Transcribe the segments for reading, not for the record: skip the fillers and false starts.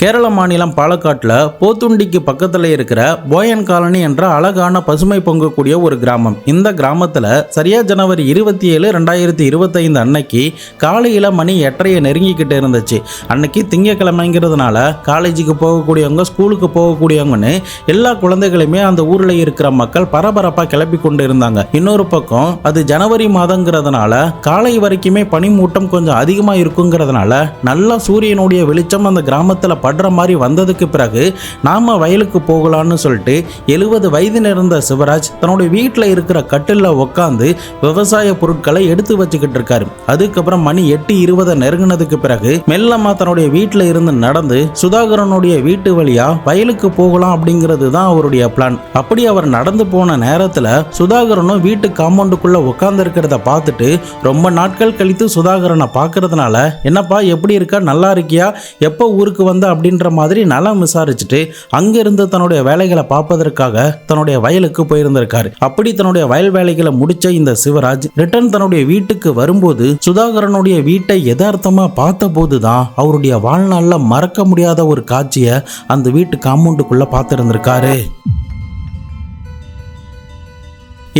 கேரள மாநிலம் பாலக்காட்டில் போத்துண்டிக்கு பக்கத்தில் இருக்கிற போயன் காலனி என்ற அழகான பசுமை பொங்கக்கூடிய ஒரு கிராமம். இந்த கிராமத்தில் சரியா ஜனவரி 27, 2025 அன்னைக்கு காலையில் மணி 8:30 நெருங்கிக்கிட்டு இருந்துச்சு. அன்னைக்கு திங்கக்கிழமைங்கிறதுனால காலேஜுக்கு போகக்கூடியவங்க, ஸ்கூலுக்கு போகக்கூடியவங்கன்னு எல்லா குழந்தைகளுமே அந்த ஊரில் இருக்கிற மக்கள் பரபரப்பாக கிளப்பி கொண்டு இருந்தாங்க. இன்னொரு பக்கம் அது ஜனவரி மாதங்கிறதுனால காலை வரைக்குமே பனிமூட்டம் கொஞ்சம் அதிகமாக இருக்குங்கிறதுனால நல்லா சூரியனுடைய வெளிச்சம் அந்த கிராமத்தில் படுற மாதிரி வந்ததுக்கு பிறகு நாம வயலுக்கு போகலான்னு சொல்லிட்டு 70 வயது நிறந்த சிவராஜ் தன்னுடைய வீட்டில் இருக்கிற கட்டில உட்காந்து விவசாய பொருட்களை எடுத்து வச்சுக்கிட்டு இருக்காரு. அதுக்கப்புறம் மணி 8:20 நெருங்கினதுக்கு பிறகு மெல்லமா தன்னுடைய வீட்டில் இருந்து நடந்து சுதாகரனுடைய வீட்டு வழியா வயலுக்கு போகலாம் அப்படிங்கிறது தான் அவருடைய பிளான். அப்படி அவர் நடந்து போன நேரத்தில் சுதாகரனும் வீட்டு காம்பவுண்டுக்குள்ள உட்கார்ந்து இருக்கிறத பார்த்துட்டு ரொம்ப நாட்கள் கழித்து சுதாகரனை பார்க்கறதுனால, என்னப்பா எப்படி இருக்கா, நல்லா இருக்கியா, எப்போ ஊருக்கு வந்த அப்படின்ற மாதிரி நலம் விசாரிச்சுட்டு அங்கிருந்து தன்னுடைய வேலைகளை பார்ப்பதற்காக தன்னுடைய வயலுக்கு போயிருந்திருக்காரு. அப்படி தன்னுடைய வயல் வேலைகளை முடிச்ச இந்த சிவராஜ் ரிட்டர்ன் தன்னுடைய வீட்டுக்கு வரும்போது சுதாகரனுடைய வீட்டை யதார்த்தமா பார்த்த போதுதான் அவருடைய வாழ்நாள்ல மறக்க முடியாத ஒரு காட்சியை அந்த வீட்டு காம்பவுண்டுக்குள்ள பார்த்திருந்திருக்காரு.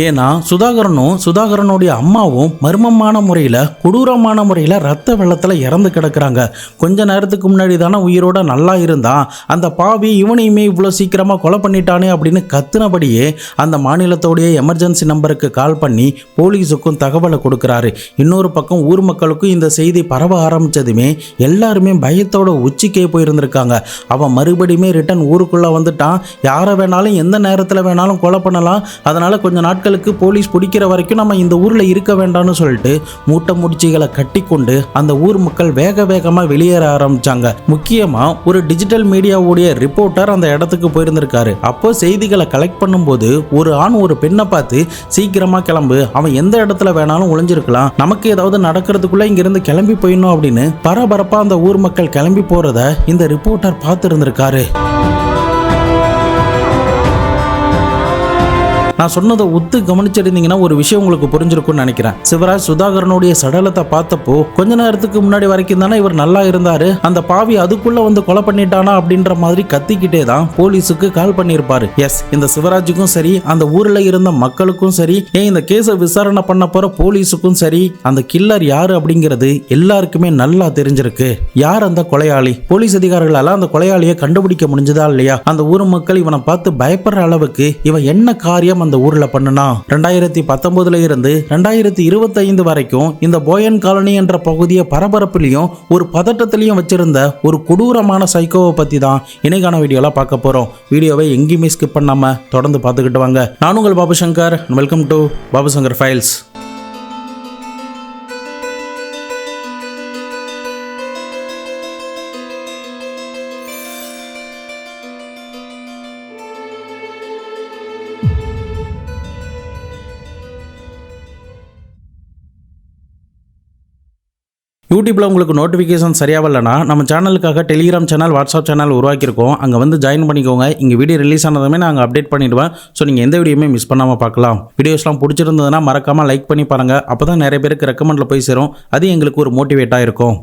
ஏன்னா சுதாகரனுடைய அம்மாவும் மர்மமான முறையில், கொடூரமான முறையில் ரத்த வெள்ளத்தில் இறந்து கிடக்குறாங்க. கொஞ்ச நேரத்துக்கு முன்னாடி தானே உயிரோட நல்லா இருந்தான், அந்த பாவி இவனையுமே இவ்வளோ சீக்கிரமாக கொலை பண்ணிட்டானே அப்படின்னு கத்துனபடியே அந்த மாநிலத்தோடைய எமர்ஜென்சி நம்பருக்கு கால் பண்ணி போலீஸுக்கும் தகவலை கொடுக்குறாரு. இன்னொரு பக்கம் ஊர் மக்களுக்கும் இந்த செய்தி பரவ ஆரம்பித்ததுமே எல்லாருமே பயத்தோட உச்சிக்கே போயிருந்திருக்காங்க. அவன் மறுபடியுமே ரிட்டன் ஊருக்குள்ளே வந்துட்டான், யாரை வேணாலும் எந்த நேரத்தில் வேணாலும் கொலை பண்ணலாம், அதனால் கொஞ்ச நாட்கள் போலீஸ் பிடிக்கிற வரைக்கும் நம்ம இந்த ஊர்ல இருக்க வேண்டாம்னு சொல்லிட்டு மூட்டை முடிச்சுகளை கட்டி கொண்டு அந்த ஊர் மக்கள் வேக வேகமா வெளியேற ஆரம்பிச்சாங்க. முக்கியமா ஒரு டிஜிட்டல் மீடியாவுடைய ரிப்போர்ட்டர் அந்த இடத்துக்கு போயிருந்திருக்காரு. அப்போ செய்திகளை கலெக்ட் பண்ணும்போது ஒரு ஆண் ஒரு பெண்ணை பார்த்து சீக்கிரமா கிளம்பு, அவன் எந்த இடத்துல வேணாலும் ஒளிஞ்சிருக்கலாம், நமக்கு ஏதாவது நடக்கிறதுக்குள்ள இங்கிருந்து கிளம்பி போயிடணும் அப்படின்னு பரபரப்பா அந்த ஊர் மக்கள் கிளம்பி போறத இந்த ரிப்போர்ட்டர் பார்த்து இருந்திருக்காரு. நான் சொன்னதை ஒத்து கவனிச்சிருந்தீங்கன்னா ஒரு விஷயம் உங்களுக்கு புரிஞ்சிருக்கும்னு நினைக்கிறேன். சிவராஜ் சுதாகரனுடைய சடலத்தை பார்த்தப்போ கொஞ்ச நேரத்துக்கு முன்னாடி வரைக்கும் தானே இவர் நல்லா இருந்தாரு, அந்த பாவி அதுக்குள்ள வந்து கொலை பண்ணிட்டானா அப்படின்ற மாதிரி கத்திக்கிட்டே தான் போலீஸுக்கு கால் பண்ணியிருப்பாரு. எஸ், இந்த சிவராஜுக்கும் சரி, அந்த ஊர்ல இருந்த மக்களுக்கும் சரி, இந்த கேஸை விசாரணை பண்ண போற போலீஸுக்கும் சரி, அந்த கில்லர் யாரு அப்படிங்கிறது எல்லாருக்குமே நல்லா தெரிஞ்சிருக்கு. யார் அந்த கொலையாளி? போலீஸ் அதிகாரிகளால அந்த கொலையாளியை கண்டுபிடிக்க முடிஞ்சதா இல்லையா? அந்த ஊர் மக்கள் இவனை பார்த்து பயப்படுற அளவுக்கு இவன் என்ன காரியம் அந்த ஊர்ல பண்ணுனா? 2019 இருந்து 2025 வரைக்கும் இந்த போயன் காலனி என்ற பகுதியை பரபரப்பிலையும் ஒரு பதட்டத்திலையும் வச்சிருந்த ஒரு கொடூரமான சைக்கோவை பத்தி தான் இன்னைக்கான வீடியோல பார்க்க போறோம். வீடியோவை எங்கேயுமே ஸ்கிப் பண்ணாம தொடர்ந்து பார்த்துக்கிட்டு வாங்க. நான் உங்கள் Babu Shankar. Welcome to Babu Shankar files. யூடியூப்ல உங்களுக்கு நோட்டிஃபிகேஷன் சரியாக வரலனா நம்ம சேனலுக்காக டெலிகிராம் சேனல், வாட்ஸ்அப் சேனல் உருவாக்கியிருக்கோம். அங்கே வந்து ஜாயின் பண்ணிக்கோங்க. இங்கே வீடியோ ரிலீஸ் ஆனதுமே நாங்கள் அப்டேட் பண்ணிடுவேன். ஸோ நீங்கள் எந்த வீடியோமே மிஸ் பண்ணாமல் பார்க்கலாம். வீடியோஸ்லாம் பிடிச்சிருந்ததுன்னா மறக்காமல் லைக் பண்ணி பாருங்கள். அப்போ தான் நிறைய பேருக்கு ரெக்கமெண்டில் போய் சேரும். அது எங்களுக்கு ஒரு மோட்டிவேட்டாக இருக்கும்.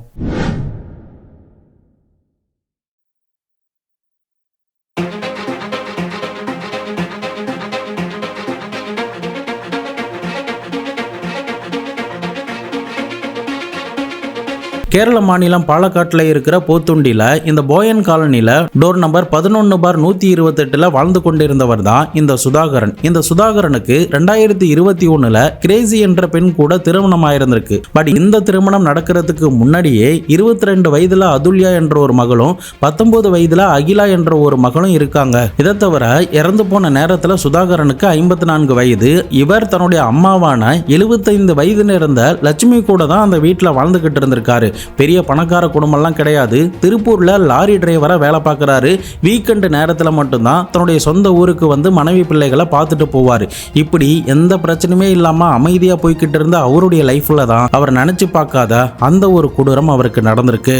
கேரள மாநிலம் பாலக்காட்டில் இருக்கிற போத்துண்டியில் இந்த போயன் காலனியில் டோர் நம்பர் 11/128 வாழ்ந்து கொண்டிருந்தவர் தான் இந்த சுதாகரன். இந்த சுதாகரனுக்கு 2021 கிரேசி என்ற பெண் கூட திருமணம் ஆயிருந்திருக்கு. பட் இந்த திருமணம் நடக்கிறதுக்கு முன்னாடியே 22 வயதுல அதுல்யா என்ற ஒரு மகளும் 19 வயதுல அகிலா என்ற ஒரு மகளும் இருக்காங்க. இதை தவிர இறந்து போன நேரத்தில் சுதாகரனுக்கு 54 வயது. இவர் தன்னுடைய அம்மாவான 75 வயது இருந்த லட்சுமி கூட தான் அந்த வீட்டில் வாழ்ந்துகிட்டு இருந்திருக்காரு. பெரிய பணக்கார குடும்பம்லாம் கிடையாது. திருப்பூர்ல லாரி டிரைவரா வேலை பார்க்குறாரு. வீக்கெண்டு நேரத்தில் மட்டும்தான் தன்னுடைய சொந்த ஊருக்கு வந்து மனைவி பிள்ளைகளை பார்த்துட்டு போவார். இப்படி எந்த பிரச்சனையுமே இல்லாமல் அமைதியாக போய்கிட்டு இருந்த அவருடைய லைஃப்ல தான் அவர் நினைச்சு பார்க்காத அந்த ஒரு கொடூரம் அவருக்கு நடந்திருக்கு.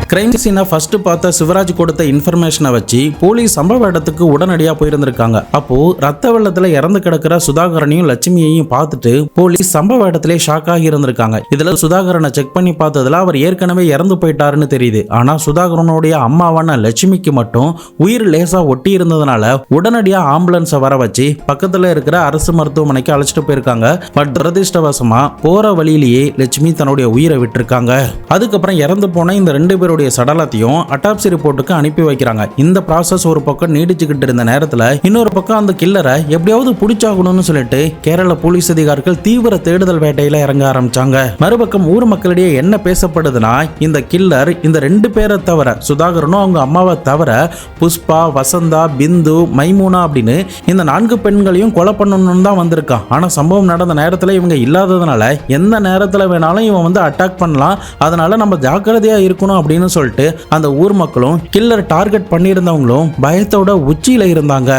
கிரைம் சீனை ஃபர்ஸ்ட் பார்த்த சிவராஜ் கொடுத்த இன்ஃபர்மேஷனை வச்சு போலீஸ் சம்பவ இடத்துக்கு உடனடியா போயிருந்திருக்காங்க. அப்போ ரத்த வெள்ளத்துல இறந்து கிடக்கிற சுதாகரனையும் லட்சுமியையும் பார்த்துட்டு போலீஸ் சம்பவ இடத்திலே ஷாக் ஆகி இருந்திருக்காங்க. இதுல சுதாகரனை செக் பண்ணி பார்த்ததுல அவர் ஏற்கனவே இறந்து போயிட்டாருன்னு தெரியுது. ஆனா சுதாகரனுடைய அம்மாவான லட்சுமிக்கு மட்டும் உயிர் லேசா ஒட்டி இருந்ததுனால உடனடியா ஆம்புலன்ஸை வர வச்சு பக்கத்துல இருக்கிற அரசு மருத்துவமனைக்கு அழைச்சிட்டு போயிருக்காங்க. பட் துரதிர்ஷ்டவசமா போற வழியிலேயே லட்சுமி தன்னுடைய உயிரை விட்டுருக்காங்க. அதுக்கப்புறம் இறந்து போன இந்த 2 பேருடைய சடலத்தையும் அட்டாப்சி ரிப்போர்ட்டுக்கு அனுப்பி வைக்கிறாங்க. இந்த ப்ராசஸ் ஒரு பக்கம் நீடிச்சுக்கிட்டு இருந்த நேரத்தில் இன்னொரு பக்கம் அந்த கில்லரை எப்படியாவது பிடிச்சாகணும்னு சொல்லிட்டு கேரள போலீஸ் அதிகாரிகள் தீவிர தேடுதல் வேட்டையில இறங்க ஆரம்பிச்சாங்க. மறுபக்கம் ஊர் மக்களிடையே என்ன பேசப்படுதுன்னா, இந்த கில்லர் இந்த 2 பேரை தவிர, சுதாகரனும் அவங்க அம்மாவை தவிர, புஷ்பா, வசந்தா, பிந்து, மைமூனா அப்படின்னு இந்த 4 பெண்களையும் கொலை பண்ணணும்னு தான் வந்திருக்கான். ஆனா சம்பவம் நடந்த நேரத்தில் இவங்க இல்லாததுனால எந்த நேரத்தில் வேணாலும் இவன் வந்து அட்டாக் பண்ணலாம், அதனால நம்ம ஜாக்கிரதையா இருக்கணும் அப்படின்னு சொல்லிட்டு அந்த ஊர் மக்களும் கில்லர் டார்கெட் பண்ணியிருந்தவங்களும் பயத்தோட உச்சியில இருந்தாங்க.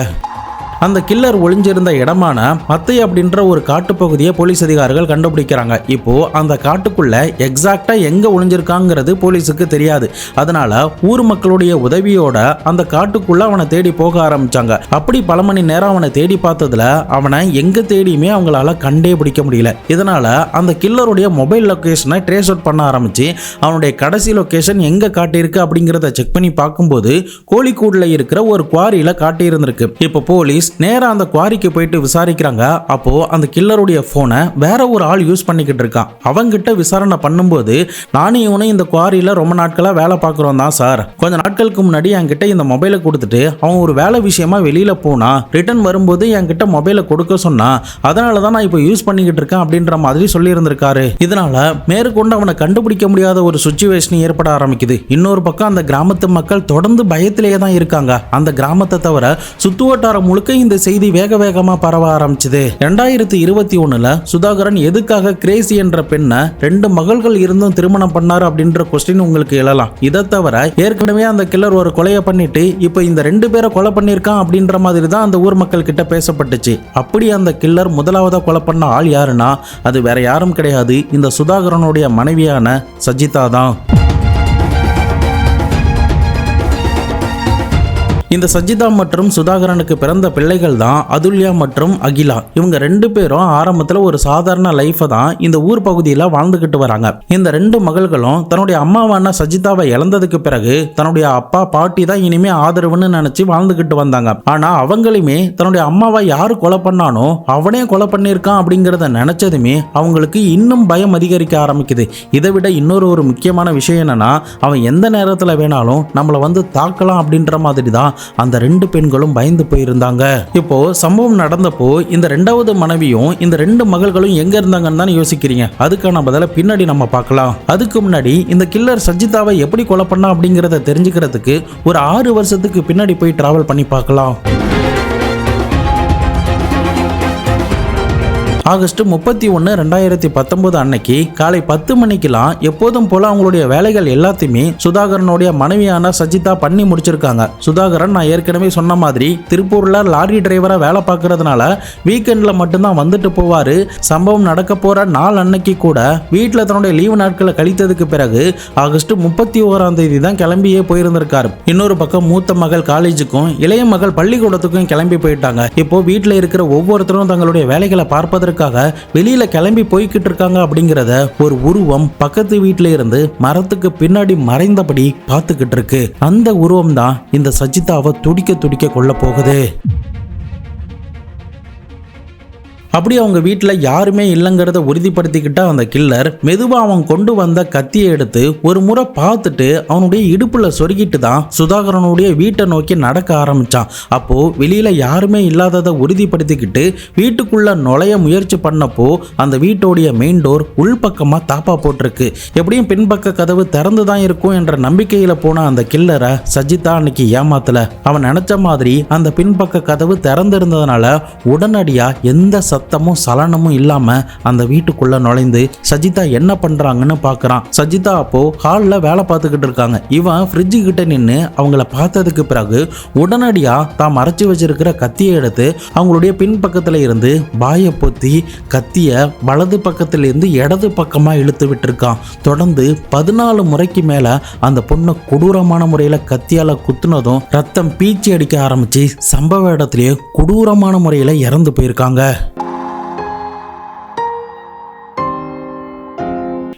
அந்த கில்லர் ஒளிஞ்சிருந்த இடமான மத்தை அப்படின்ற ஒரு காட்டுப்பகுதியை போலீஸ் அதிகாரிகள் கண்டுபிடிக்கிறாங்க. இப்போ அந்த காட்டுக்குள்ள எக்ஸாக்டா எங்க ஒளிஞ்சிருக்காங்கிறது போலீஸுக்கு தெரியாது. அதனால ஊர் மக்களுடைய உதவியோட அந்த காட்டுக்குள்ள அவனை தேடி போக ஆரம்பிச்சாங்க. அப்படி பல மணி நேரம் அவனை தேடி பார்த்ததுல அவனை எங்க தேடியுமே அவங்களால கண்டே பிடிக்க முடியல. இதனால அந்த கில்லருடைய மொபைல் லொகேஷனை ட்ரேஸ் அவுட் பண்ண ஆரம்பிச்சு அவனுடைய கடைசி லொகேஷன் எங்க காட்டியிருக்கு அப்படிங்கிறத செக் பண்ணி பார்க்கும்போது கோழிக்கூடுல இருக்கிற ஒரு குவாரியில காட்டி இருந்திருக்கு. இப்போ போலீஸ் நேரா அந்த குவாரிக்கு போயிட்டு விசாரிக்கிறாங்க. அப்போ அந்த கில்லருடைய போனை வேற ஒரு ஆள் யூஸ் பண்ணிக்கிட்டு இருக்கான். அவங்கிட்ட விசாரணை பண்ணும்போது, நானும் இவனும் இந்த குவாரியில ரொம்ப நாட்களா வேலை பார்க்குறோம் தான் சார். கொஞ்ச நாட்களுக்கு முன்னாடி என்கிட்ட இந்த மொபைலை கொடுத்துட்டு அவன் ஒரு வேலை விஷயமா வெளியில போனா, ரிட்டர்ன் வரும்போது என்கிட்ட மொபைலை கொடுக்க சொன்னா, அதனால தான் நான் இப்போ யூஸ் பண்ணிக்கிட்டு இருக்கேன் அப்படின்ற மாதிரி சொல்லி இருந்திருக்காரு. இதனால மேற்கொண்டு அவனை கண்டுபிடிக்க முடியாத ஒரு சுச்சுவேஷன் ஏற்பட ஆரம்பிக்குது. இன்னொரு பக்கம் அந்த கிராமத்து மக்கள் தொடர்ந்து பயத்திலேயே தான் இருக்காங்க. அந்த கிராமத்தை தவிர சுத்துவட்டாரம் முழுக்க இந்த செய்தி வேக வேகமா பரவ ஆரம்பிச்சது. 2021 சுதாகரன் எதுக்காக கிரேசி என்ற பெண்ணை 2 மகள்கள் இருந்தும் திருமணம் பண்ணாரு அப்படின்ற கொஸ்டின் உங்களுக்கு எழலாம். இதை தவிர ஏற்கனவே அந்த கில்லர் ஒரு கொலையை பண்ணிட்டு இப்போ இந்த 2 பேரை கொலை பண்ணிருக்கான் அப்படின்ற மாதிரி தான் அந்த ஊர் மக்கள் கிட்ட பேசப்பட்டுச்சு. அப்படி அந்த கில்லர் முதலாவதா கொலை பண்ண ஆள் யாருன்னா, அது வேற யாரும் கிடையாது, இந்த சுதாகரனுடைய மனைவியான சஜிதா தான். இந்த சஜிதா மற்றும் சுதாகரனுக்கு பிறந்த பிள்ளைகள் தான் அதுல்யா மற்றும் அகிலா. இவங்க 2 பேரும் ஆரம்பத்தில் ஒரு சாதாரண லைஃபை தான் இந்த ஊர் பகுதியில் வாழ்ந்துகிட்டு வராங்க. இந்த 2 மகள்களும் தன்னுடைய அம்மாவான சஜிதாவை இழந்ததுக்கு பிறகு தன்னுடைய அப்பா பாட்டி தான் இனிமே ஆதரவுன்னு நினைச்சு வாழ்ந்துகிட்டு வந்தாங்க. ஆனா அவங்களுமே தன்னுடைய அம்மாவை யாரு கொலை பண்ணானோ அவனே கொலை பண்ணியிருக்கான் அப்படிங்கிறத நினைச்சதுமே அவங்களுக்கு இன்னும் பயம் அதிகரிக்க ஆரம்பிக்குது. இதை விட இன்னொரு முக்கியமான விஷயம் என்னன்னா, அவன் எந்த நேரத்தில் வேணாலும் நம்மளை வந்து தாக்கலாம் அப்படின்ற மாதிரி தான் அந்த 2 பெண்களும் பயந்து போயிருந்தாங்க. இப்போ சம்பவம் நடந்தப்போ இந்த 2வது மனைவியும் இந்த 2 மகள்களும் எங்க இருந்தாங்கன்னு தான் யோசிக்கிறீங்க. அதுக்கான பதில பின்னாடி நம்ம பார்க்கலாம். அதுக்கு முன்னாடி இந்த கில்லர் சஜிதாவை எப்படி கொலை பண்ணா அப்படிங்கறத தெரிஞ்சுக்கிறதுக்கு ஒரு 6 வருஷத்துக்கு பின்னாடி போய் டிராவல் பண்ணி பார்க்கலாம். ஆகஸ்ட் 31, 2019 அன்னைக்கு காலை 10 மணிக்கெல்லாம் எப்போதும் போல அவங்களுடைய வேலைகள் எல்லாத்தையுமே சுதாகரனுடைய மனைவியான சஜிதா பண்ணி முடிச்சிருக்காங்க. சுதாகரன் நான் ஏற்கனவே சொன்ன மாதிரி திருப்பூர்ல லாரி டிரைவரா வேலை பார்க்கறதுனால வீக்கெண்ட்ல மட்டும்தான் வந்துட்டு போவாரு. சம்பவம் நடக்க போற நாள் அன்னைக்கு கூட வீட்டில் தன்னுடைய லீவு நாட்களை கழித்ததுக்கு பிறகு ஆகஸ்ட் 31 தான் கிளம்பியே போயிருந்திருக்காரு. இன்னொரு பக்கம் மூத்த மகள் காலேஜுக்கும் இளைய மகள் பள்ளிக்கூடத்துக்கும் கிளம்பி போயிட்டாங்க. இப்போ வீட்டில் இருக்கிற ஒவ்வொருத்தரும் தங்களுடைய வேலைகளை பார்ப்பதற்கு வெளியில கிளம்பி போய்கிட்டு இருக்காங்க. அப்படிங்கறத ஒரு உருவம் பக்கத்து வீட்டுல இருந்து மரத்துக்கு பின்னாடி மறைந்தபடி பார்த்துக்கிட்டு இருக்கு. அந்த உருவம் தான் இந்த சஜிதாவை துடிக்க துடிக்க கொள்ள போகுது. அப்படி அவங்க வீட்டில் யாருமே இல்லைங்கிறத உறுதிப்படுத்திக்கிட்ட அந்த கில்லர் மெதுவாக அவன் கொண்டு வந்த கத்தியை எடுத்து ஒரு முறை பார்த்துட்டு அவனுடைய இடுப்புல சொருகிட்டு தான் சுதாகரனுடைய வீட்டை நோக்கி நடக்க ஆரம்பிச்சான். அப்போ வெளியில யாருமே இல்லாததை உறுதிப்படுத்திக்கிட்டு வீட்டுக்குள்ள நுழைய முயற்சி பண்ணப்போ அந்த வீட்டோடைய மெயின் டோர் உள்பக்கமா தாப்பா போட்டிருக்கு. எப்படியும் பின்பக்க கதவு திறந்து தான் இருக்கும் என்ற நம்பிக்கையில போன அந்த கில்லரை சஜிதா அன்னைக்கு ஏமாத்தல. அவன் நினைச்ச மாதிரி அந்த பின்பக்க கதவு திறந்திருந்ததுனால உடனடியா எந்த சத்தமும் சலனமும் இல்லாம அந்த வீட்டுக்குள்ள நுழைந்து சஜிதா என்ன பண்றாங்கன்னு பாக்குறான். சஜிதா அப்போ ஹாலில் வேலை பார்த்துக்கிட்டு இருக்காங்க. இவன் ஃப்ரிட்ஜு கிட்ட நின்று அவங்கள பார்த்ததுக்கு பிறகு உடனடியா தான் மறைச்சு வச்சிருக்கிற கத்தியை எடுத்து அவங்களுடைய பின்பக்கத்துல இருந்து பாயை பொத்தி கத்திய வலது பக்கத்துல இருந்து இடது பக்கமா இழுத்து விட்டுருக்கான். தொடர்ந்து 14 முறைக்கு மேல அந்த பொண்ணை கொடூரமான முறையில கத்தியால குத்துனதும் ரத்தம் பீச்சி அடிக்க ஆரம்பிச்சு சம்பவ இடத்திலேயே கொடூரமான முறையில இறந்து போயிருக்காங்க.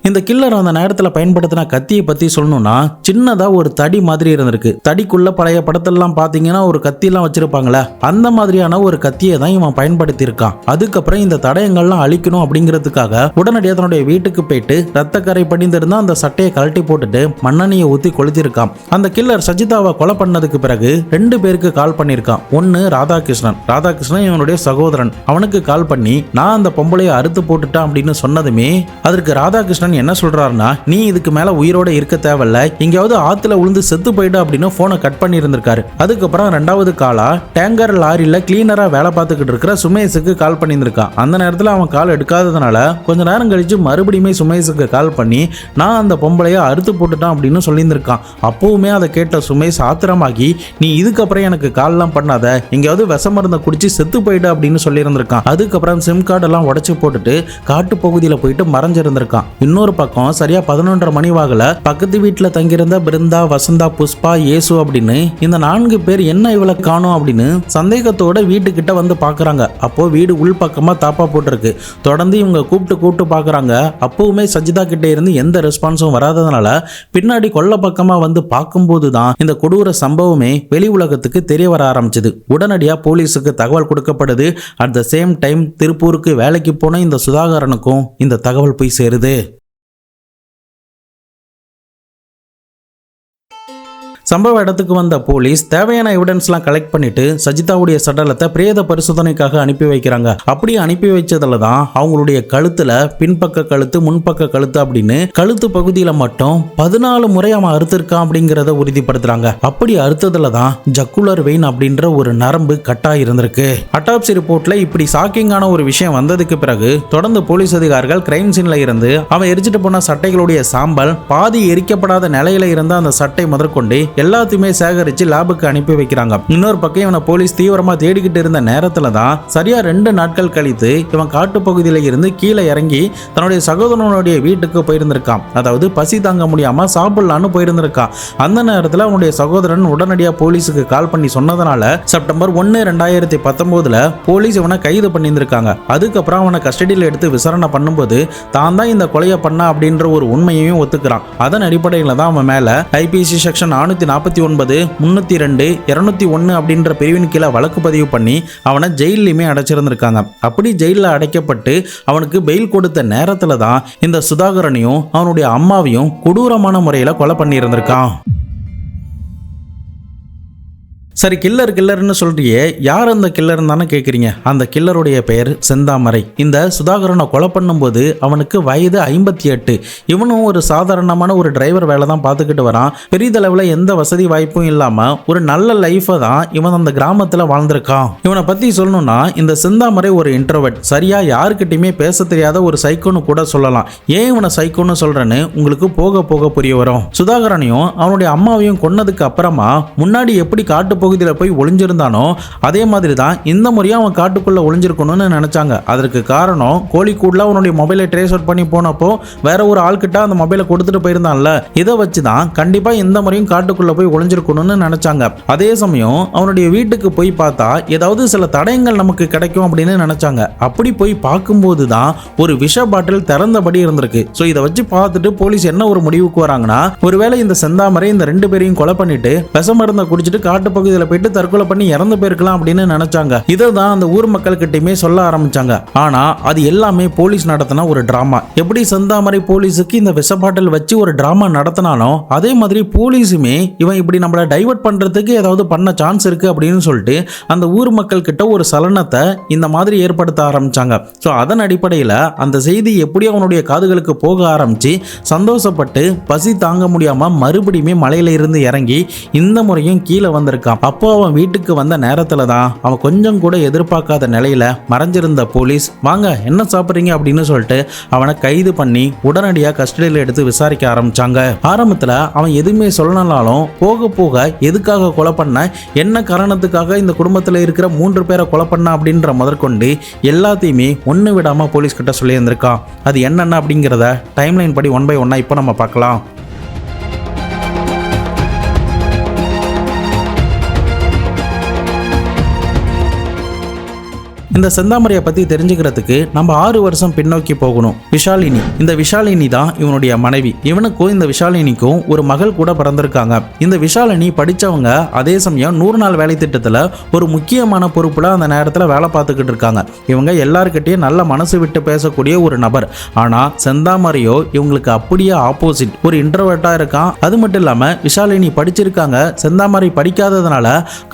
இந்த கில்லர் அந்த நேரத்தில் பயன்படுத்தின கத்தியை பற்றி சொல்லணும்னா சின்னதாக ஒரு தடி மாதிரி இருந்திருக்கு. தடிக்குள்ள பழைய படத்தெல்லாம் பார்த்தீங்கன்னா ஒரு கத்தியெல்லாம் வச்சிருப்பாங்களே, அந்த மாதிரியான ஒரு கத்தியை தான் இவன் பயன்படுத்தி இருக்கான். அதுக்கப்புறம் இந்த தடயங்கள்லாம் அழிக்கணும் அப்படிங்கிறதுக்காக உடனடியாக தன்னுடைய வீட்டுக்கு போயிட்டு ரத்தக்கரை படிந்திருந்தா அந்த சட்டையை கழட்டி போட்டுட்டு மண்ணெண்ணையை ஊற்றி கொளுத்திருக்கான். அந்த கில்லர் சஜிதாவை கொலை பண்ணதுக்கு பிறகு 2 பேருக்கு கால் பண்ணியிருக்கான். ஒன்று ராதாகிருஷ்ணன் இவனுடைய சகோதரன். அவனுக்கு கால் பண்ணி நான் அந்த பொம்பளையை அறுத்து போட்டுட்டான் அப்படின்னு சொன்னதுமே அதற்கு ராதாகிருஷ்ணன் என்ன சொல்றாருன்னா, நீ இதுக்கு மேல உயிரோட இருக்க தேவையில்ல, எங்கேயாவது ஆத்துல விழுந்து செத்து போயிடு அப்படின்னு போனை கட் பண்ணி இருந்திருக்காரு. அதுக்கப்புறம் 2வது காலா டேங்கர் லாரியில கிளீனரா வேலை பார்த்துக்கிட்டு இருக்கிற சுமேஷுக்கு கால் பண்ணியிருந்திருக்கான். அந்த நேரத்தில் அவன் கால் எடுக்காததுனால கொஞ்ச நேரம் கழிச்சு மறுபடியுமே சுமேஷுக்கு கால் பண்ணி நான் அந்த பொம்பளைய அறுத்து போட்டுட்டான் அப்படின்னு சொல்லியிருந்திருக்கான். அப்பவுமே அதை கேட்ட சுமேஷ் ஆத்திரமாகி நீ இதுக்கப்புறம் எனக்கு கால்லாம் பண்ணாத, எங்கேயாவது விஷ மருந்தை குடிச்சு செத்து போயிடு அப்படின்னு சொல்லியிருந்திருக்கான். அதுக்கப்புறம் சிம் கார்டெல்லாம் உடச்சு போட்டுட்டு காட்டு பகுதியில் போயிட்டு மறைஞ்சிருந்திருக்கான். இன்னொரு பக்கம் சரியா 11:30 மணி வாகல பக்கத்து வீட்டில் தங்கியிருந்த பிருந்தா, வசந்தா, புஷ்பா, ஏசு அப்படின்னு இந்த 4 பேர் என்ன இவளை காணோம் அப்படின்னு சந்தேகத்தோட வீட்டுக்கிட்ட வந்து பாக்குறாங்க. அப்போ வீடு உள்பக்கமா தாப்பா போட்டிருக்கு. தொடர்ந்து இவங்க கூப்பிட்டு பாக்குறாங்க. அப்பவுமே சஜிதா கிட்ட இருந்து எந்த ரெஸ்பான்ஸும் வராததுனால பின்னாடி கொல்ல பக்கமா வந்து பார்க்கும்போது தான் இந்த கொடூர சம்பவமே வெளி உலகத்துக்கு தெரிய வர ஆரம்பிச்சது. உடனடியா போலீஸுக்கு தகவல் கொடுக்கப்படுது. அட் த சேம் டைம் திருப்பூருக்கு வேலைக்கு போன இந்த சுதாகரனுக்கும் இந்த தகவல் போய் சேருது. சம்பவ இடத்துக்கு வந்த போலீஸ் தேவையான எவிடன்ஸ்லாம் கலெக்ட் பண்ணிட்டு சஜிதாவுடைய சடலத்தை பிரேத பரிசோதனைக்காக அனுப்பி வைக்கிறாங்க. அப்படி அனுப்பி வச்சதுல தான் அவங்களுடைய கழுத்துல பின்பக்க கழுத்து, முன்பக்க கழுத்து அப்படின்னு கழுத்து பகுதியில மட்டும் 14 முறை அவன் அறுத்திருக்கான் அப்படிங்கிறத உறுதிப்படுத்துறாங்க. அப்படி அறுத்ததுல தான் ஜக்குலர் வெயின் அப்படின்ற ஒரு நரம்பு கட்டா இருந்திருக்கு. அட்டாப்சி ரிப்போர்ட்ல இப்படி ஷாக்கிங்கான ஒரு விஷயம் வந்ததுக்கு பிறகு தொடர்ந்து போலீஸ் அதிகாரிகள் கிரைம் சீன்ல இருந்து அவன் எரிச்சிட்டு போன சட்டைகளுடைய சாம்பல், பாதி எரிக்கப்படாத நிலையில இருந்த அந்த சட்டை முதற்கொண்டு எல்லாத்தையுமே சேகரிச்சு லேபுக்கு அனுப்பி வைக்கிறாங்க. இன்னொரு பக்கம் இவனை போலீஸ் தீவிரமா தேடிக்கிட்டு இருந்த நேரத்துல தான் சரியா 2 நாட்கள் கழித்து இவன் காட்டு பகுதியில இருந்து கீழே இறங்கி தன்னுடைய சகோதரனுடைய வீட்டுக்கு போயிருந்திருக்கான். அதாவது பசி தாங்க முடியாம சாப்பிடலான்னு போயிருந்திருக்கான். அந்த நேரத்தில் அவனுடைய சகோதரன் உடனடியாக போலீஸுக்கு கால் பண்ணி சொன்னதுனால செப்டம்பர் 1, 2019 போலீஸ் இவனை கைது பண்ணியிருந்திருக்காங்க. அதுக்கப்புறம் அவனை கஸ்டடியில் எடுத்து விசாரணை பண்ணும்போது தான் தான் இந்த கொலையை பண்ண அப்படின்ற ஒரு உண்மையையும் ஒத்துக்கிறான். அதன் அடிப்படையில் தான் அவன் மேல ஐபிசி செக்ஷன் 449, 302, 201 அப்படின்ற பிரிவின் கீழே வழக்கு பதிவு பண்ணி அவனை ஜெயிலையுமே அடைச்சிருந்திருக்காங்க. அப்படி ஜெயிலில் அடைக்கப்பட்டு அவனுக்கு பெயில் கொடுத்த நேரத்தில் தான் இந்த சுதாகரனையும் அவனுடைய அம்மாவையும் கொடூரமான முறையில் கொலை பண்ணியிருந்திருக்கான். சரி, கில்லர்னு சொல்றியே, யார் அந்த கில்லர்னு தானே கேட்குறீங்க. அந்த கில்லருடைய பெயர் செந்தாமரை. இந்த சுதாகரனை கொலை பண்ணும்போது அவனுக்கு வயது 58. இவனும் ஒரு சாதாரணமான ஒரு டிரைவர் வேலை தான் பார்த்துக்கிட்டு வரான். பெரிதளவில் எந்த வசதி வாய்ப்பும் இல்லாமல் ஒரு நல்ல லைஃபை தான் இவன் அந்த கிராமத்தில் வாழ்ந்திருக்கான். இவனை பற்றி சொல்லணும்னா இந்த செந்தாமரை ஒரு இன்ட்ரோவர்ட், சரியா யாருக்கிட்டையுமே பேச தெரியாத ஒரு சைக்கோன்னு கூட சொல்லலாம். ஏன் இவனை சைக்கோன்னு சொல்றேன்னு உங்களுக்கு போக போக புரிய வரும். சுதாகரனையும் அவனுடைய அம்மாவையும் கொன்னதுக்கு அப்புறமா முன்னாடி எப்படி காட்டு பகுதியில் போய் ஒளிஞ்சிருந்தானோ அதே மாதிரி தான் இந்த முறையும் அவன் காட்டுக்குள்ள ஒளிஞ்சிருக்கணும்னு நினைச்சாங்க. அதற்கு காரணம் கோழிக்கூட்ல அவனுடைய மொபைலை ட்ரேஸ் அவுட் பண்ணி போனப்போ வேற ஒரு ஆள்கிட்ட அந்த மொபைலை கொடுத்துட்டு போயிருந்தான்ல, இதை வச்சு தான் கண்டிப்பா இந்த முறையும் காட்டுக்குள்ள போய் ஒளிஞ்சிருக்கணும்னு நினைச்சாங்க. அதே சமயம் அவனுடைய வீட்டுக்கு போய் பார்த்தா ஏதாவது சில தடயங்கள் நமக்கு கிடைக்கும் அப்படின்னு நினைச்சாங்க. அப்படி போய் பார்க்கும்போது தான் ஒரு விஷ பாட்டில் திறந்தபடி இருந்திருக்கு. ஸோ இதை வச்சு பார்த்துட்டு போலீஸ் என்ன ஒரு முடிவுக்கு வராங்கன்னா, ஒருவேளை இந்த செந்தாமரை இந்த 2 பேரையும் கொலை பண்ணிட்டு விஷ மருந்தை குடிச்சிட்டு காட்டு பகுதியில் போயிட்டு தற்கொலை பண்ணி இறந்து போயிருக்கலாம் அப்படின்னு நினைச்சாங்க. இதை தான் அந்த ஊர் மக்கள் கிட்டயுமே சொல்ல ஆரம்பிச்சாங்க. ஆனா அது எல்லாமே போலீஸ் நடத்தின ஒரு டிராமா. எப்படி செந்தாமரை போலீஸுக்கு இந்த விஷ பாட்டில் வச்சு ஒரு டிராமா நடத்தினானோ அதே மாதிரி போலீஸுமே இவன் இப்படி நம்மளை டைவர்ட் பண்றதுக்கு ஏதாவது பண்ண சான்ஸ் இருக்கு அப்படின்னு சொல்லிட்டு அந்த ஊர் மக்கள் கிட்ட ஒரு சலனத்தை இந்த மாதிரி ஏற்படுத்த ஆரம்பிச்சாங்க. ஸோ அதன் அடிப்படையில் அந்த செய்தி எப்படி அவனுடைய காதுகளுக்கு போக ஆரம்பிச்சு சந்தோஷப்பட்டு பசி தாங்க முடியாம மறுபடியுமே மலையில இருந்து இறங்கி இந்த முறையும் கீழே வந்திருக்கான். அப்போ அவன் வீட்டுக்கு வந்த நேரத்துல தான் அவன் கொஞ்சம் கூட எதிர்பார்க்காத நிலையில மறைஞ்சிருந்த போலீஸ் வாங்க என்ன சாப்பிட்றீங்க அப்படின்னு சொல்லிட்டு அவனை கைது பண்ணி உடனடியாக கஸ்டடியில் எடுத்து விசாரிக்க ஆரம்பிச்சாங்க. ஆரம்பத்தில் அவன் எதுவுமே சொல்லனாலும் போக போக எதுக்காக கொலை பண்ண, என்ன காரணத்துக்காக இந்த குடும்பத்தில் இருக்கிற 3 பேரை கொலை பண்ண அப்படின்ற முதற்கொண்டு எல்லாத்தையுமே ஒன்று விடாமல் போலீஸ் கிட்ட சொல்லியிருந்திருக்கான். அது என்னென்ன அப்படிங்கிறத டைம்லைன் படி 1 by 1 இப்போ நம்ம பார்க்கலாம். இந்த செந்தாமரையை பற்றி தெரிஞ்சுக்கிறதுக்கு நம்ம 6 வருஷம் பின்னோக்கி போகணும். விஷாலினி, இந்த விஷாலினி தான் இவனுடைய மனைவி. இவனுக்கும் இந்த விஷாலினிக்கும் ஒரு மகள் கூட பிறந்திருக்காங்க. இந்த விஷாலினி படித்தவங்க, அதே சமயம் 100 நாள் வேலை திட்டத்தில் ஒரு முக்கியமான பொறுப்பில் அந்த நேரத்தில் வேலை பார்த்துக்கிட்டு இருக்காங்க. இவங்க எல்லாருக்கிட்டையும் நல்ல மனசு விட்டு பேசக்கூடிய ஒரு நபர். ஆனால் செந்தாமரையோ இவங்களுக்கு அப்படியே ஆப்போசிட், ஒரு இன்ட்ரோவர்ட்டாக இருக்கான். அது மட்டும் இல்லாமல் விஷாலினி படிச்சிருக்காங்க, செந்தாமரை படிக்காததுனால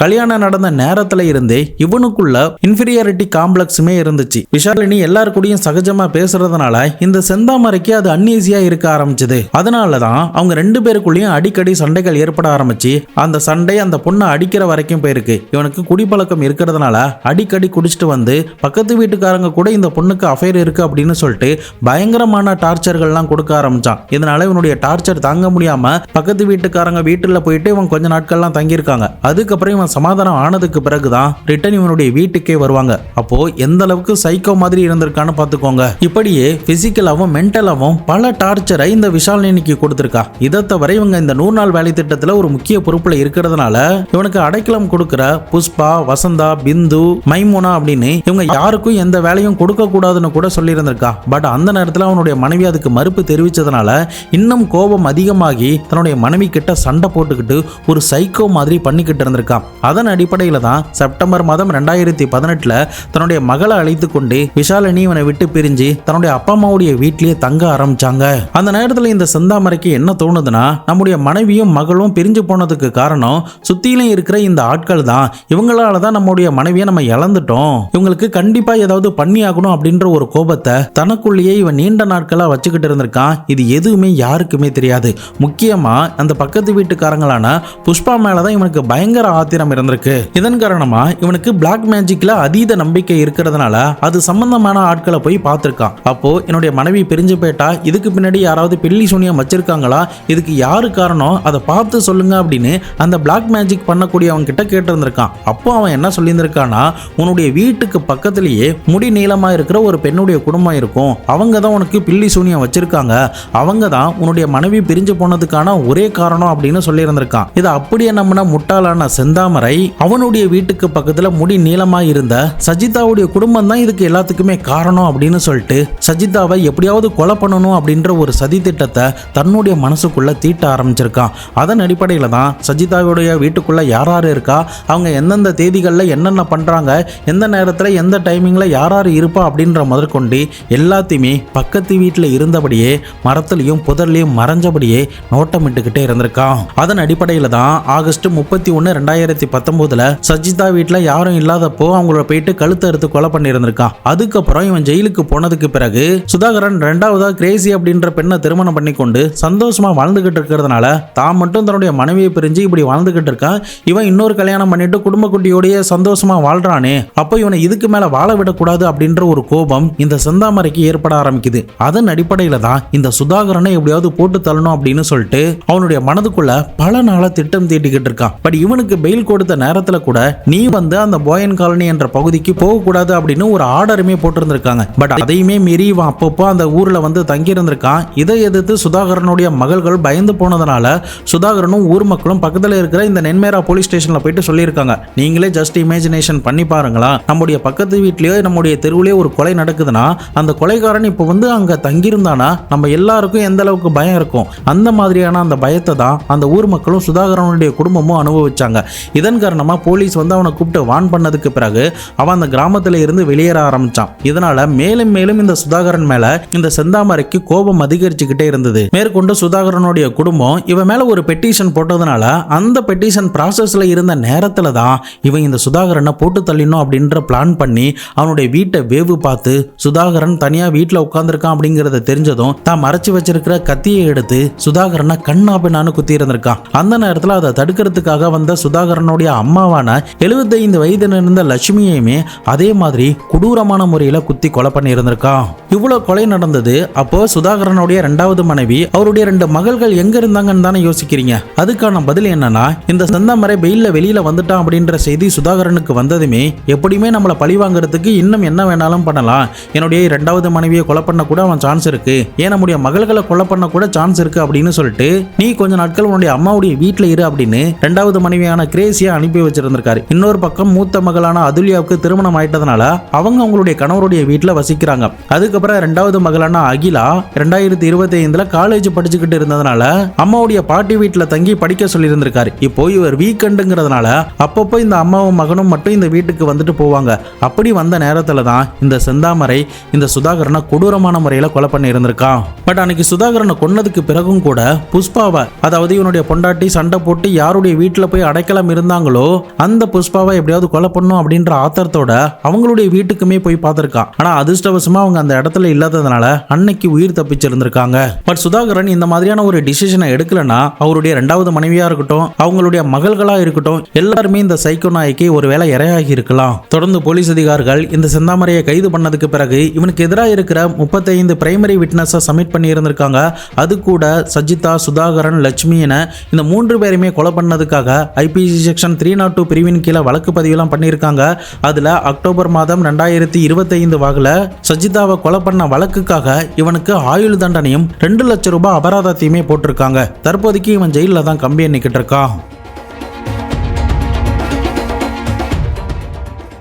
கல்யாணம் நடந்த நேரத்தில் இருந்தே இவனுக்குள்ள இன்ஃபீரியாரிட்டி காம்ப்ளெக்ஸுமே இருந்துச்சு. விஷாலினி எல்லாருக்கூடையும் சகஜமா பேசுறதுனால இந்த செந்தாமரைக்கு அது அன்ஈசியா இருக்க ஆரம்பிச்சது. அதனாலதான் அவங்க 2 பேருக்குள்ளேயும் அடிக்கடி சண்டைகள் ஏற்பட ஆரம்பிச்சு அந்த சண்டை அந்த பொண்ணை அடிக்கிற வரைக்கும் போயிருக்கு. இவனுக்கு குடிப்பழக்கம் இருக்கிறதுனால அடிக்கடி குடிச்சிட்டு வந்து பக்கத்து வீட்டுக்காரங்க கூட இந்த பொண்ணுக்கு அஃபேர் இருக்கு அப்படின்னு சொல்லிட்டு பயங்கரமான டார்ச்சர்கள்லாம் கொடுக்க ஆரம்பிச்சான். இதனால இவனுடைய டார்ச்சர் தாங்க முடியாம பக்கத்து வீட்டுக்காரங்க வீட்டுல போயிட்டு இவன் கொஞ்ச நாட்கள்லாம் தங்கியிருக்காங்க. அதுக்கப்புறம் இவன் சமாதானம் ஆனதுக்கு பிறகுதான் ரிட்டர்ன் இவனுடைய வீட்டுக்கே வருவாங்க. அப்போ எந்த அளவுக்கு சைக்கோ மாதிரி இருந்திருக்கான்னு பார்த்துக்கோங்க. இப்படியே பிசிக்கலாவும் மென்டலாவும் பல டார்ச்சரை இந்த விஷாலினிக்கு கொடுத்திருக்கா. இதை தவிர இவங்க இந்த 100 நாள் வேலை திட்டத்தில் ஒரு முக்கிய பொறுப்புல இருக்கிறதுனால இவனுக்கு அடைக்கலம் கொடுக்கிற புஷ்பா, வசந்தா, பிந்து, மைமுனா அப்படின்னு இவங்க யாருக்கும் எந்த வேலையும் கொடுக்க கூடாதுன்னு கூட சொல்லி இருந்திருக்கா. பட் அந்த நேரத்தில் அவனுடைய மனைவி அதுக்கு மறுப்பு தெரிவிச்சதுனால இன்னும் கோபம் அதிகமாகி தன்னுடைய மனைவி கிட்ட சண்டை போட்டுக்கிட்டு ஒரு சைக்கோ மாதிரி பண்ணிக்கிட்டு இருந்திருக்கான். அதன் அடிப்படையில் தான் செப்டம்பர் மாதம் 2018 தன்னுடைய மகளை அழைத்து கொண்டு விஷாலினி இவனை விட்டு பிரிஞ்சு தன்னுடைய அப்பா அம்மாவுடைய வீட்டிலேயே தங்க ஆரம்பிச்சாங்க. அந்த நேரத்தில் இந்த செந்தாமரைக்கு என்ன தோணுதுன்னா, நம்முடைய மனைவியும் மகளும் பிரிஞ்சு போனதுக்கு காரணம் சுத்தியிலும் இருக்கிற இந்த ஆட்கள் தான். இவங்களால தான் நம்முடைய மனைவியை நம்ம இழந்துட்டோம். இவங்களுக்கு கண்டிப்பா ஏதாவது பண்ணி ஆகணும் அப்படின்ற ஒரு கோபத்தை தனக்குள்ளேயே இவன் நீண்ட நாட்களா வச்சுக்கிட்டு இருந்திருக்கான். இது எதுவுமே யாருக்குமே தெரியாது. முக்கியமா அந்த பக்கத்து வீட்டுக்காரங்களான புஷ்பா மேலதான் இவனுக்கு பயங்கர ஆத்திரம் இருந்திருக்கு. இதன் காரணமா இவனுக்கு பிளாக் மேஜிக்ல அதீத நம்பிக்கை இருக்கிறதுனால அது சம்பந்தமான ஆட்களை போய் பார்த்திருக்கான். அப்போ என்னுடைய மனைவி பிரிஞ்சு போயிட்டா, இதுக்கு பின்னாடி யாராவது பில்லி சூனியம் வச்சிருக்காங்களா, இதுக்கு யாரு காரணம், அதை பார்த்து சொல்லுங்க அப்படின்னு அந்த பிளாக் மேஜிக் பண்ணக்கூடிய அவன் கிட்ட கேட்டிருந்திருக்கான். அப்போ அவன் என்ன சொல்லியிருந்திருக்கானா, உன்னுடைய வீட்டுக்கு பக்கத்திலேயே முடி நீளமா இருக்கிற ஒரு பெண்ணுடைய குடும்பம் இருக்கும், அவங்க தான் உனக்கு பில்லி சூனியம் வச்சிருக்காங்க, அவங்க தான் உன்னுடைய மனைவி பிரிஞ்சு போனதுக்கான ஒரே காரணம் அப்படின்னு சொல்லியிருந்திருக்கான். இதை அப்படியே நம்பின முட்டாளான செந்தாமரை அவனுடைய வீட்டுக்கு பக்கத்துல முடி நீளமா இருந்த சஜிதாவுடைய குடும்பம் தான் இதுக்கு எல்லாத்துக்குமே காரணம் அப்படின்னு சொல்லிட்டு சஜிதாவை எப்படியாவது கொலை பண்ணணும் அப்படின்ற ஒரு சதி திட்டத்தை தன்னுடைய மனசுக்குள்ள தீட்ட ஆரம்பிச்சிருக்கான். அதன் அடிப்படையில் தான் சஜிதாவுடைய வீட்டுக்குள்ள யார் யார் இருக்கா, அவங்க எந்தெந்த தேதிகளில் என்னென்ன பண்றாங்க, எந்த நேரத்தில் எந்த டைமிங்ல யார் யார் இருப்பா அப்படின்ற முதற்கொண்டு எல்லாத்தையுமே பக்கத்து வீட்டில் இருந்தபடியே மரத்துலையும் புதர்லையும் மறைஞ்சபடியே நோட்டமிட்டுக்கிட்டே இருந்திருக்கான். அதன் அடிப்படையில் தான் ஆகஸ்ட் 31, 2019 சஜிதா வீட்டில் யாரும் இல்லாதப்போ அவங்களோட போயிட்டு கழுத்தை எடுத்து கொலை பண்ணி இருந்திருக்கான். அதுக்கப்புறம் இவன் ஜெயிலுக்கு போனதுக்கு பிறகு சுதாகரன் 2வதா கிரேசி அப்படின்ற பெண்ணை திருமணம் பண்ணி கொண்டு சந்தோஷமா வாழ்ந்துகிட்டு இருக்கிறதுனால தான் மட்டும் தன்னுடைய மனைவியை பிரிஞ்சு இப்படி வாழ்ந்துகிட்டு இருக்கான். இவன் இன்னொரு கல்யாணம் பண்ணிட்டு குடும்ப குட்டியோடைய சந்தோஷமா வாழ்றானே, அப்போ இவனை இதுக்கு மேல வாழ விடக்கூடாது அப்படின்ற ஒரு கோபம் இந்த செந்தாமரைக்கு ஏற்பட ஆரம்பிக்குது. அதன் அடிப்படையில தான் இந்த சுதாகரனை எப்படியாவது போட்டு தள்ளணும் அப்படின்னு சொல்லிட்டு அவனுடைய மனதுக்குள்ள பல நாளா திட்டம் தீட்டிக்கிட்டு இருக்கான். பட் இவனுக்கு பெயில் கொடுத்த நேரத்துல கூட நீ வந்து அந்த போயன் காலனி என்ற பகுதிக்கு போகக்கூடாது அப்படின்னு ஒரு ஆர்டருமே போட்டிருந்திருக்காங்க. பட் அதையுமே மீறி இவன் அப்பப்போ அந்த ஊர்ல வந்து தங்கி இருந்திருக்கான். இதை எதிர்த்து சுதாகரனுடைய மகள்கள் பயந்து போனதுனால சுதாகரனும் ஊர் மக்களும் பக்கத்தில் இருக்கிற இந்த நென்மேரா போலீஸ் ஸ்டேஷன்ல போயிட்டு சொல்லியிருக்காங்க, நீங்களே ஜஸ்ட் இமேஜினேஷன் பண்ணி பாருங்களா, நம்முடைய பக்கத்து வீட்லயோ நம்முடைய தெருவுலயோ ஒரு கொலை நடக்குதுன்னா அந்த கொலைகாரன் இப்போ வந்து அங்க தங்கியிருந்தானா நம்ம எல்லாருக்கும் எந்த அளவுக்கு பயம் இருக்கும், அந்த மாதிரியான அந்த பயத்தை தான் அந்த ஊர் மக்களும் சுதாகரனுடைய குடும்பமும் அனுபவிச்சாங்க. இதன் காரணமா போலீஸ் வந்து அவனை கூப்பிட்டு வான் பண்ணதுக்கு பிறகு அவன் அந்த கிராமத்துல இருந்து வெளியேற ஆரம்பிச்சான். இதனால மேலும் மேலும் இந்த சுதாகரன் மேல இந்த செந்தாமரைக்கு கோபம் அதிகரிச்சுக்கிட்டே இருந்தது. மேற்கொண்டு சுதாகரனுடைய குடும்பம் இவன் மேல ஒரு பெட்டிஷன் போட்டதுனால அந்த பெட்டிஷன் ப்ராசஸ்ல இருந்த நேரத்துல தான் இவன் இந்த சுதாகரனை போட்டு தள்ளினோம் அப்படின்ற பிளான் பண்ணி அவனுடைய வீட்டை வேவு பார்த்து சுதாகரன் தனியா வீட்டுல உட்கார்ந்துருக்கான் அப்படிங்கறத தெரிஞ்சதும் தான் மறைச்சு வச்சிருக்கிற கத்தியை எடுத்து சுதாகரனை கண்ணாபின்னான்னு குத்தி இருந்திருக்கான். அந்த நேரத்துல அதை தடுக்கிறதுக்காக வந்த சுதாகரனுடைய அம்மாவான 75 வயதில் இருந்த லட்சுமியுமே அதே மாதிரி கொடூரமான முறையில குத்தி கொலை பண்ணி இருந்திருக்கான். இவ்வளவு கொலை நடந்தது. அப்போ சுதாகரனுடைய 2வது மனைவி அவருடைய 2 மகள்கள் எங்க இருந்தாங்கன்னு தானே யோசிக்கிறீங்க. அதுக்கான பதில் என்னன்னா, இந்த செந்தாமரை வெயில்ல வெளியில வந்துட்டான் அப்படின்ற செய்தி சுதாகரனுக்கு வந்ததுமே எப்படியுமே நம்மளை பழி வாங்குறதுக்கு இன்னும் என்ன வேணாலும் பண்ணலாம், என்னுடைய 2வது மனைவியை கொலை பண்ண கூட அவன் சான்ஸ் இருக்கு, ஏன் நம்முடைய மகள்களை கொலை பண்ண கூட சான்ஸ் இருக்கு அப்படின்னு சொல்லிட்டு நீ கொஞ்ச நாட்கள் உன்னுடைய அம்மாவுடைய வீட்டுல இரு அப்படின்னு 2வது மனைவியான கிரேசியை அனுப்பி வச்சிருந்திருக்காரு. இன்னொரு பக்கம் மூத்த மகளான அதுல்யாவுக்கு திருமணம் ஆயிட்டதுனால அவங்க அவங்களுடைய கணவருடைய வீட்டுல வசிக்கிறாங்க. அதுக்கப்புறம் 2வது மகளான அகிலா 2025 காலேஜ் படிச்சுக்கிட்டு இருந்ததுனால அம்மாவுடைய பாட்டி வீட்டுல தங்கி படிக்க சொல்லி இருந்திருக்காரு. இப்போ இவர் வீக்கெண்டுங்கிறதுனால அப்பப்போ இந்த அம்மாவும் மகனும் மட்டும் இந்த வீட்டுக்கு வந்துட்டு போவாங்க. அப்படி வந்த நேரத்துல தான் இந்த செந்தாமரை இந்த சுதாகரனை கொடூரமான முறையில கொலை பண்ணி இருந்திருக்கான். பட் அன்னைக்கு சுதாகரனை கொன்னதுக்கு பிறகும் கூட புஷ்பாவை, அதாவது இவனுடைய பொண்டாட்டி சண்டை போட்டு யாருடைய வீட்டுல போய் அடைக்கலம் இருந்தாங்களோ அந்த புஷ்பாவை எப்படியாவது கொலை பண்ணும் அப்படின்ற ஆத்திரத்தோட அவங்களுடைய வீட்டுக்குமே போய் பார்த்திருக்கான். ஆனா அதிர்ஷ்டவசமா அவங்க அந்த இடத்துல இல்லாததுனால அன்னைக்கு உயிர் தப்பிச்சிருந்திருக்காங்க. பட் சுதாகரன் இந்த மாதிரியான ஒரு டிசிஷனை எடுக்கலனா அவருடைய 2வது மனைவியா இருக்கட்டும், அவங்களுடைய மகள்களா இருக்கட்டும், எல்லாருமே இந்த சைக்கோ நாய்க்கு ஒருவேளை இரையாகி இருக்கலாம். தொடர்ந்து போலீஸ் அதிகாரிகள் இந்த செந்தாமரையை கைது பண்ணதுக்கு பிறகு இவனுக்கு எதிராக இருக்கிற 35 பிரைமரி விட்னஸை சப்மிட் பண்ணி இருந்திருக்காங்க. அது கூட சஜிதா, சுதாகரன், லட்சுமி என இந்த 3 பேருமே கொலை பண்ணதுக்காக ஐபிசி செக்ஷன் 302 பிரிவின் கீழே வழக்கு பதிவுலாம் பண்ணியிருக்காங்க. அதுல அக்டோபர் மாதம் 2025 வாக்குல சஜிதாவை கொலை பண்ண வழக்குக்காக இவனுக்கு ஆயுள் தண்டனையும் 2 லட்சம் ரூபாய் அபராதத்தையுமே போட்டிருக்காங்க. தற்போதைக்கு இவன் ஜெயில தான் கம்பி எண்ணிக்கிட்டு இருக்கான்.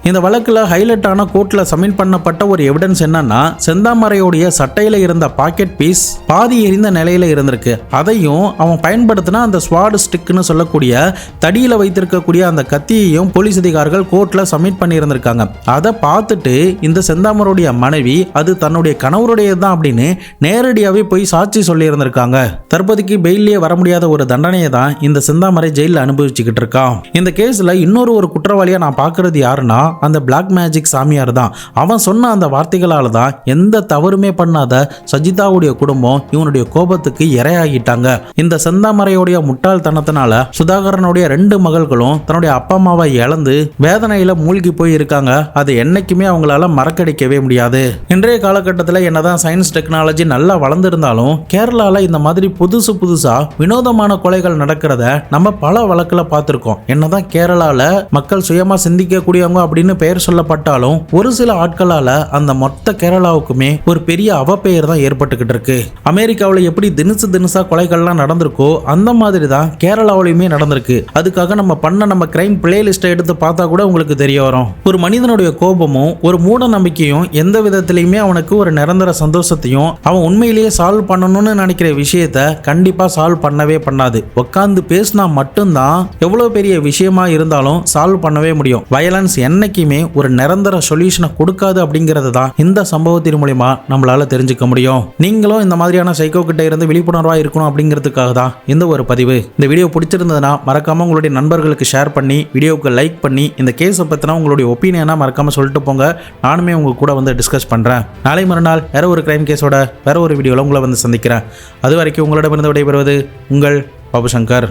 இந்த வழக்கில் ஹைலைட் ஆன கோர்ட்ல சப்மிட் பண்ணப்பட்ட ஒரு எவிடன்ஸ் என்னன்னா, செந்தாமரையோடைய சட்டையில இருந்த பாக்கெட் பீஸ் பாதி எரிந்த நிலையில இருந்திருக்கு. அதையும் அவன் பயன்படுத்தினா அந்த ஸ்வாட் ஸ்டிக்னு சொல்லக்கூடிய தடியில வைத்திருக்கக்கூடிய அந்த கத்தியையும் போலீஸ் அதிகாரிகள் கோர்ட்ல சப்மிட் பண்ணி இருந்திருக்காங்க. அதை பார்த்துட்டு இந்த செந்தாமரையுடைய மனைவி அது தன்னுடைய கணவருடைய தான் அப்படின்னு நேரடியாவே போய் சாட்சி சொல்லி இருந்திருக்காங்க. தற்போதைக்கு பெயிலே வர முடியாத ஒரு தண்டனையை தான் இந்த செந்தாமரை ஜெயில அனுபவிச்சுக்கிட்டு இருக்கான். இந்த கேஸ்ல இன்னொரு குற்றவாளியா நான் பாக்குறது யாருன்னா அந்த பிளாக் மேஜிக் சாமியார் தான். அவன் சொன்ன அந்த வார்த்தைகளால தான் எந்த தவறுமே பண்ணாத சஜிதாவுடைய குடும்பம் இவனுடைய கோபத்துக்கு இரையாகிட்டாங்க. இந்த செந்தாமரையுடைய முட்டாள்தனத்தினால சுதாகரனுடைய 2 மகள்களும் தன்னுடைய அப்பா அம்மாவை இழந்து வேதனையில மூழ்கி போய் இருக்காங்க. அது என்னைக்குமே அவங்களால மறக்கடிக்கவே முடியாது. இன்றைய காலகட்டத்தில் என்னதான் சயின்ஸ் டெக்னாலஜி நல்லா வளர்ந்திருந்தாலும் கேரளால இந்த மாதிரி புதுசா வினோதமான கொலைகள் நடக்கிறத நம்ம பல வழக்குல பார்த்திருக்கோம். என்னதான் கேரளால மக்கள் சுயமா சிந்திக்கக்கூடியவங்க அப்படின்னு பெயர் சொல்லப்பட்டாலும் ஒரு சில ஆட்களால அந்த மொத்த கேரளாவுக்குமே ஒரு பெரிய அவப்பெயர் தான் ஏற்பட்டுக்கிட்டு இருக்கு. அமெரிக்காவில் எப்படி தினசா கொலைகள்லாம் நடந்திருக்கோ அந்த மாதிரி தான் கேரளாவிலுமே நடந்திருக்கு. அதுக்காக நம்ம கிரைம் பிளேலிஸ்ட்டை எடுத்து பார்த்தா கூட உங்களுக்கு தெரிய வரும். ஒரு மனிதனுடைய கோபமும் ஒரு மூட நம்பிக்கையும் எந்த விதத்திலையுமே அவனுக்கு ஒரு நிரந்தர சந்தோஷத்தையும் அவன் உண்மையிலேயே சால்வ் பண்ணணும்னு நினைக்கிற விஷயத்த கண்டிப்பா சால்வ் பண்ணவே பண்ணாது. உட்கார்ந்து பேசினா மட்டும்தான் எவ்வளவு பெரிய விஷயமா இருந்தாலும் சால்வ் பண்ணவே முடியும். வயலன்ஸ் என்னைக்குமே ஒரு நிரந்தர சொல்யூஷனை கொடுக்காது அப்படிங்கிறது தான் இந்த சம்பவத்தின் மூலமா நம்மளால தெரிஞ்சுக்க முடியும். நீங்களும் இந்த மாதிரியான சைக்கோ கிட்ட இருந்து விழிப்புணர்வா இருக்கணும் அப்படிங்கிறதுக்காக தான் இந்த ஒரு பதிவு. இந்த வீடியோ பிடிச்சிருந்ததுன்னா மறக்காம உங்களுடைய நண்பர்களுக்கு ஷேர் பண்ணி வீடியோவுக்கு லைக் பண்ணி இந்த கேஸை பத்தினா உங்களுடைய ஒப்பீனியனா மறக்காம சொல்லிட்டு போங்க. நானுமே உங்க கூட வந்து டிஸ்கஸ் பண்றேன். நாளை மறுநாள் வேற ஒரு கிரைம் கேஸோட வேற ஒரு வீடியோல உங்களை வந்து சந்திக்கிறேன். அது வரைக்கும் உங்களிடமிருந்து விடைபெறுவது உங்கள் பாபு சங்கர்.